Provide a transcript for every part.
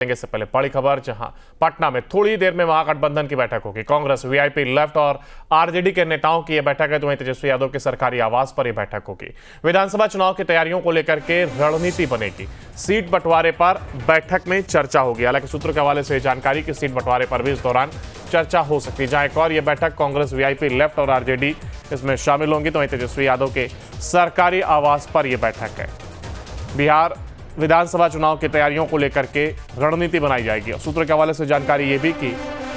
इससे पहले बड़ी खबर, जहां पटना में थोड़ी देर में महागठबंधन की बैठक होगी। कांग्रेस, वीआईपी, लेफ्ट और आरजेडी के नेताओं की यह बैठक है, तो वहीं तेजस्वी यादव के सरकारी आवास पर यह बैठक होगी। विधानसभा चुनाव की तैयारियों को लेकर के रणनीति बनेगी। सीट बंटवारे पर बैठक में चर्चा होगी। हालांकि सूत्रों के हवाले से जानकारी की सीट बंटवारे पर भी इस दौरान चर्चा हो सकती है। जहां एक और यह बैठक कांग्रेस, वीआईपी, लेफ्ट और आरजेडी इसमें शामिल होंगी, तो वहीं तेजस्वी यादव के सरकारी आवास पर यह बैठक है। बिहार विधानसभा चुनाव की तैयारियों को लेकर के रणनीति बनाई जाएगी। सूत्रों के हवाले से जानकारी ये भी कि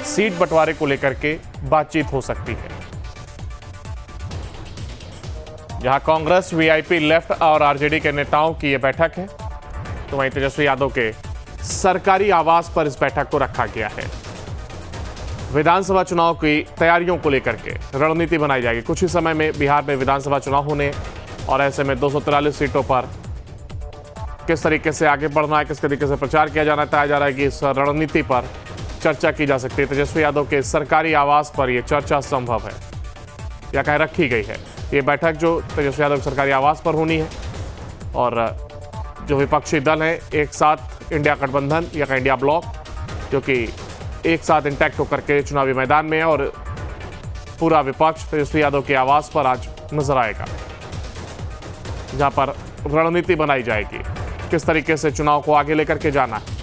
सीट बंटवारे को लेकर के बातचीत हो सकती है। जहां कांग्रेस, वीआईपी, लेफ्ट और आरजेडी के नेताओं की यह बैठक है, तो वहीं तेजस्वी यादव के सरकारी आवास पर इस बैठक को रखा गया है। विधानसभा चुनाव की तैयारियों को लेकर के रणनीति बनाई जाएगी। कुछ ही समय में बिहार में विधानसभा चुनाव होने और ऐसे में 243 सीटों पर किस तरीके से आगे बढ़ना है, किस तरीके से प्रचार किया जाना है, जा रहा है कि इस रणनीति पर चर्चा की जा सकती है। तेजस्वी यादव के सरकारी आवास पर यह चर्चा संभव है या कहीं रखी गई है। ये बैठक जो तेजस्वी यादव के सरकारी आवास पर होनी है और जो विपक्षी दल हैं, एक साथ इंडिया गठबंधन या कहीं इंडिया ब्लॉक, जो कि एक साथ इंटैक्ट होकर के चुनावी मैदान में है, और पूरा विपक्ष तेजस्वी यादव के आवास पर आज नजर आएगा, जहां पर रणनीति बनाई जाएगी किस तरीके से चुनाव को आगे लेकर के जाना है।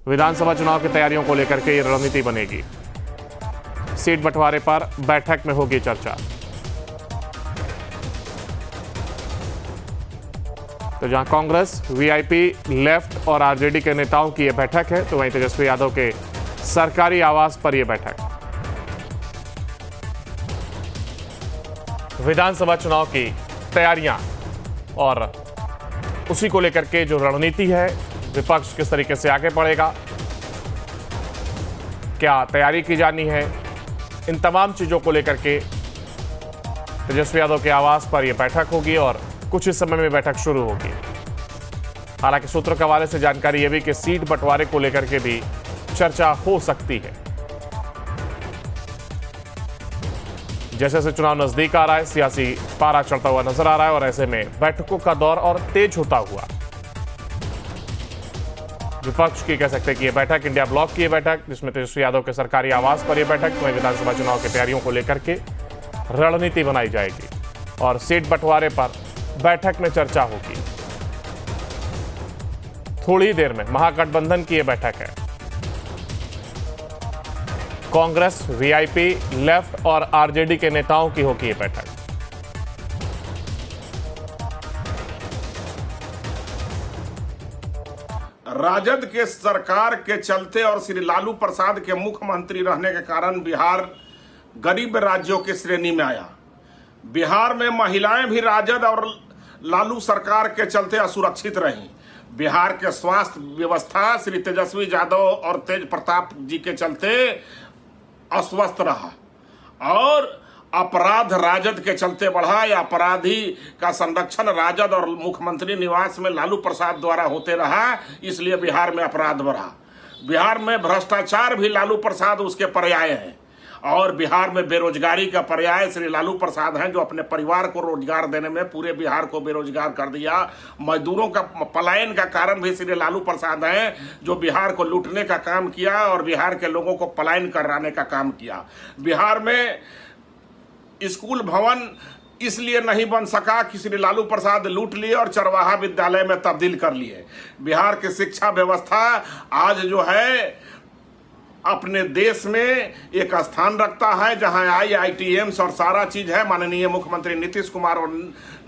विधानसभा चुनाव की तैयारियों को लेकर के ये रणनीति बनेगी। सीट बंटवारे पर बैठक में होगी चर्चा। तो जहां कांग्रेस, वीआईपी, लेफ्ट और आरजेडी के नेताओं की यह बैठक है, तो वहीं तेजस्वी यादव के सरकारी आवास पर यह बैठक। विधानसभा चुनाव की तैयारियां और उसी को लेकर के जो रणनीति है, विपक्ष किस तरीके से आगे बढ़ेगा, क्या तैयारी की जानी है, इन तमाम चीजों को लेकर के तेजस्वी यादव के आवास पर यह बैठक होगी और कुछ ही समय में बैठक शुरू होगी। हालांकि सूत्रों के हवाले से जानकारी यह भी कि सीट बंटवारे को लेकर के भी चर्चा हो सकती है। जैसे जैसे चुनाव नजदीक आ रहा है, सियासी पारा चढ़ता हुआ नजर आ रहा है और ऐसे में बैठकों का दौर और तेज होता हुआ। विपक्ष की कह सकते हैं कि यह बैठक इंडिया ब्लॉक की यह बैठक, जिसमें तेजस्वी यादव के सरकारी आवास पर यह बैठक, वहीं विधानसभा चुनाव की तैयारियों को लेकर के रणनीति बनाई जाएगी और सीट बंटवारे पर बैठक में चर्चा होगी। थोड़ी देर में महागठबंधन की यह बैठक है। कांग्रेस, वीआईपी, लेफ्ट और आरजेडी के नेताओं की होगी ये बैठक। राजद के सरकार के चलते और श्री लालू प्रसाद के मुख्यमंत्री रहने के कारण बिहार गरीब राज्यों की श्रेणी में आया। बिहार में महिलाएं भी राजद और लालू सरकार के चलते असुरक्षित रहीं। बिहार के स्वास्थ्य व्यवस्था श्री तेजस्वी यादव और तेज प्रताप जी के चलते अस्वस्थ रहा और अपराध राजद के चलते बढ़ा। या अपराधी का संरक्षण राजद और मुख्यमंत्री निवास में लालू प्रसाद द्वारा होते रहा, इसलिए बिहार में अपराध बढ़ा। बिहार में भ्रष्टाचार भी लालू प्रसाद उसके पर्याय हैं और बिहार में बेरोजगारी का पर्याय श्री लालू प्रसाद हैं, जो अपने परिवार को रोजगार देने में पूरे बिहार को बेरोजगार कर दिया। मजदूरों का पलायन का कारण भी श्री लालू प्रसाद हैं, जो बिहार को लूटने का काम किया और बिहार के लोगों को पलायन कराने का काम किया। बिहार में स्कूल भवन इसलिए नहीं बन सका कि श्री लालू प्रसाद लूट लिए और चरवाहा विद्यालय में तब्दील कर लिए। बिहार की शिक्षा व्यवस्था आज जो है अपने देश में एक स्थान रखता है, जहां आईआईटीएम्स और सारा चीज है। माननीय मुख्यमंत्री नीतीश कुमार और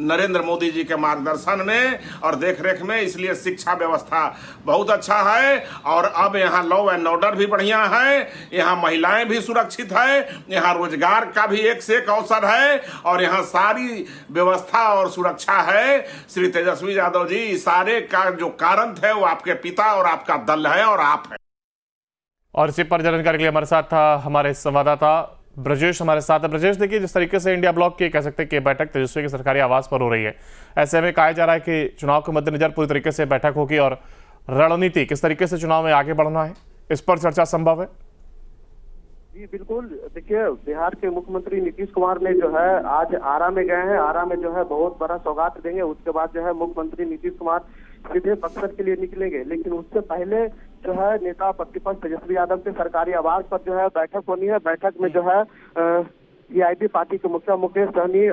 नरेंद्र मोदी जी के मार्गदर्शन में और देखरेख में, इसलिए शिक्षा व्यवस्था बहुत अच्छा है। और अब यहाँ लॉ एंड ऑर्डर भी बढ़िया है, यहाँ महिलाएं भी सुरक्षित है, यहाँ रोजगार का भी एक से एक अवसर है और यहाँ सारी व्यवस्था और सुरक्षा है। श्री तेजस्वी यादव जी, सारे का जो कारण थे वो आपके पिता और आपका दल है और आप है। और इसी पर जानकारी के लिए हमारे साथ था हमारे संवाददाता ब्रजेश हमारे साथ है। ब्रजेश, देखिए, जिस तरीके से इंडिया ब्लॉक की कह सकते हैं कि बैठक तेजस्वी के सरकारी आवास पर हो रही है, ऐसे में कहा जा रहा है कि चुनाव के मद्देनजर पूरी तरीके से बैठक होगी और रणनीति किस तरीके से चुनाव में आगे बढ़ना है, इस पर चर्चा संभव है। जी बिल्कुल। देखिए, बिहार के मुख्यमंत्री नीतीश कुमार ने जो है आज आरा में गए हैं। आरा में जो है बहुत बड़ा सौगात देंगे। उसके बाद जो है मुख्यमंत्री नीतीश कुमार सीधे बक्सर के लिए निकलेंगे। लेकिन उससे पहले जो है नेता प्रतिपक्ष तेजस्वी यादव के सरकारी आवास पर जो है बैठक होनी है। बैठक में जो है वीआईपी पार्टी के मुखिया मुकेश सहनी,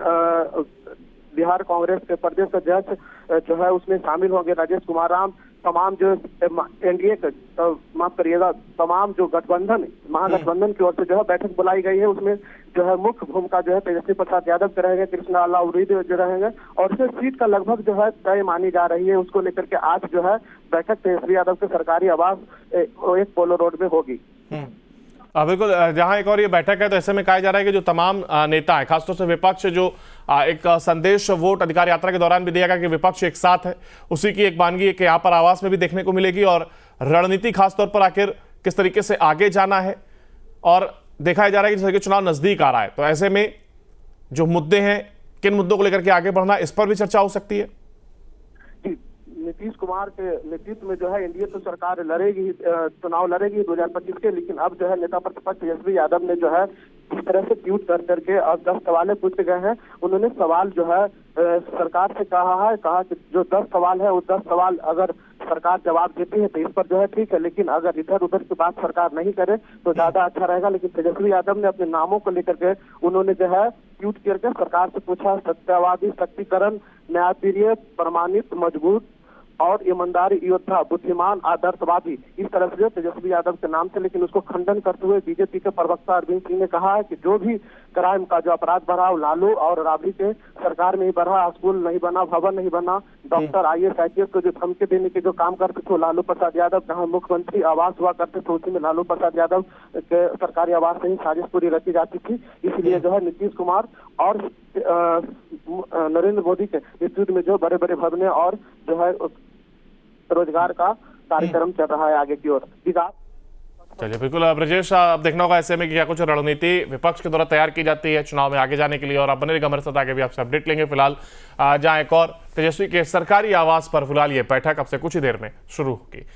बिहार कांग्रेस के प्रदेश अध्यक्ष जो है उसमें शामिल होंगे, राजेश कुमार राम, तमाम जो एनडीए माफ करिएगा, तमाम जो गठबंधन महागठबंधन की ओर से जो है बैठक बुलाई गई है। उसमें जो है मुख्य भूमिका जो है तेजस्वी प्रसाद यादव के रहेंगे, कृष्णा लाउरी जो रहेंगे, और उससे सीट का लगभग जो है तय मानी जा रही है। उसको लेकर के आज जो है बैठक तेजस्वी यादव के सरकारी आवास एक पोलो रोड में होगी। बिल्कुल, जहां एक और ये बैठक है तो ऐसे में कहा जा रहा है कि जो तमाम नेता है, खासतौर से विपक्ष, जो एक संदेश वोट अधिकार यात्रा के दौरान भी दिया गया कि विपक्ष एक साथ है, उसी की एक बानगी एक यहाँ पर आवास में भी देखने को मिलेगी। और रणनीति खासतौर पर आखिर किस तरीके से आगे जाना है, और देखा जा रहा है कि जैसे चुनाव नजदीक आ रहा है, तो ऐसे में जो मुद्दे हैं, किन मुद्दों को लेकर के आगे बढ़ना, इस पर भी चर्चा हो सकती है। नीतीश कुमार के नेतृत्व में जो है एनडीए तो सरकार लड़ेगी, चुनाव लड़ेगी 2025 के। लेकिन अब जो है नेता प्रतिपक्ष तेजस्वी यादव ने जो है इस तरह से ट्वीट कर करके अब 10 सवाल पूछे गए हैं। उन्होंने सवाल जो है सरकार से कहा कि जो 10 सवाल है वो 10 सवाल अगर सरकार जवाब देती है तो इस पर जो है ठीक है, लेकिन अगर इधर उधर की बात सरकार नहीं करे तो ज्यादा अच्छा रहेगा। लेकिन तेजस्वी यादव ने अपने नामों को लेकर के उन्होंने जो है ट्वीट करके सरकार से पूछा, सत्यवादी, शक्तिकरण, न्यायप्रिय, प्रमाणित, मजबूत और ईमानदारी योद्धा, बुद्धिमान, आदर्शवादी, इस तरह से जो तेजस्वी यादव के नाम से। लेकिन उसको खंडन करते हुए बीजेपी के प्रवक्ता अरविंद सिंह ने कहा है कि जो भी क्राइम का जो अपराध बढ़ा वो लालू और राबड़ी के सरकार में ही बढ़ा। स्कूल नहीं बना, भवन नहीं बना, डॉक्टर, IAS, IPS को जो धमकी देने के जो काम करते थे लालू प्रसाद यादव, जहाँ मुख्यमंत्री आवास हुआ करते थे उसी में लालू प्रसाद यादव के सरकारी आवास से ही साजिश पूरी रची जाती थी। इसलिए जो है नीतीश कुमार और नरेंद्र मोदी के नेतृत्व में जो बड़े बड़े भवने और जो है रोजगार का कार्यक्रम चल रहा है आगे की ओर। चलिए, बिल्कुल ब्रजेश, अब देखना होगा ऐसे में कि क्या कुछ रणनीति विपक्ष के द्वारा तैयार की जाती है चुनाव में आगे जाने के लिए। और आप बने रहिएगा हमारे साथ, आगे भी आपसे अपडेट लेंगे। फिलहाल जहां एक और तेजस्वी के सरकारी आवास पर फिलहाल ये बैठक अब से कुछ ही देर में शुरू होगी।